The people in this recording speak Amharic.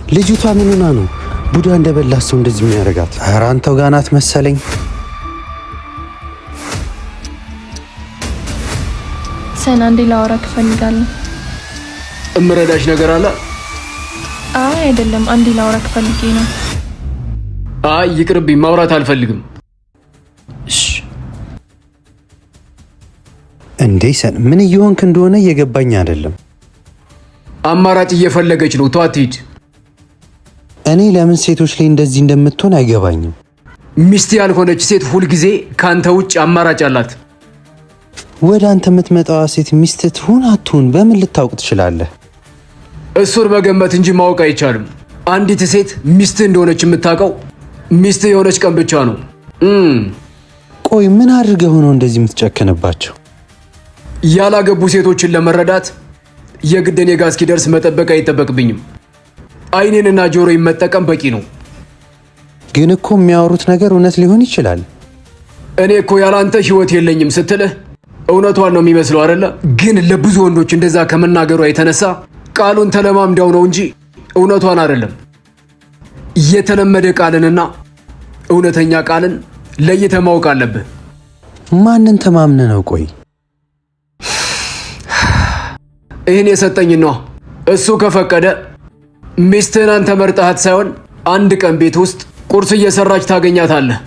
ልጅቷ ምን ሆና ነው ቡዳ እንደበላት ሰው እንደዚህ የሚያረጋት? ኧረ አንተው ጋር ናት መሰለኝ። ሰና እንዴ ላወራክ እፈልጋለሁ። እምረዳሽ ነገር አለ? አይ አይደለም፣ አንዴ ላወራክ ፈልጌ ነው። አይ ይቅርብኝ፣ ማውራት አልፈልግም። እሺ እንዴ ሰን ምን እየሆንክ እንደሆነ እየገባኝ አይደለም። አማራጭ እየፈለገች ነው። ተዋት ሂድ። እኔ ለምን ሴቶች ላይ እንደዚህ እንደምትሆን አይገባኝም። ሚስት ያልሆነች ሴት ሁልጊዜ ካንተ ውጭ አማራጭ አላት። ወደ አንተ የምትመጣዋ ሴት ሚስት ትሁን አትሁን በምን ልታውቅ ትችላለህ? እሱን መገመት እንጂ ማወቅ አይቻልም። አንዲት ሴት ሚስት እንደሆነች የምታውቀው ሚስት የሆነች ቀን ብቻ ነው። ቆይ ምን አድርገህ ነው እንደዚህ የምትጨክንባቸው? ያላገቡ ሴቶችን ለመረዳት የግድ እኔ ጋ እስኪደርስ መጠበቅ አይጠበቅብኝም። አይኔንና ጆሮዬን መጠቀም በቂ ነው። ግን እኮ የሚያወሩት ነገር እውነት ሊሆን ይችላል። እኔ እኮ ያላንተ ህይወት የለኝም ስትልህ እውነቷን ነው የሚመስለው አይደለ? ግን ለብዙ ወንዶች እንደዛ ከመናገሯ የተነሳ ቃሉን ተለማምዳው ነው እንጂ እውነቷን አይደለም። የተለመደ ቃልንና እውነተኛ ቃልን ለይተህ ማወቅ አለብህ። ማንን ተማምነ ነው? ቆይ ይህን የሰጠኝ ነው። እሱ ከፈቀደ ሚስትህን አንተ መርጠሃት ሳይሆን አንድ ቀን ቤት ውስጥ ቁርስ እየሰራች ታገኛታለህ።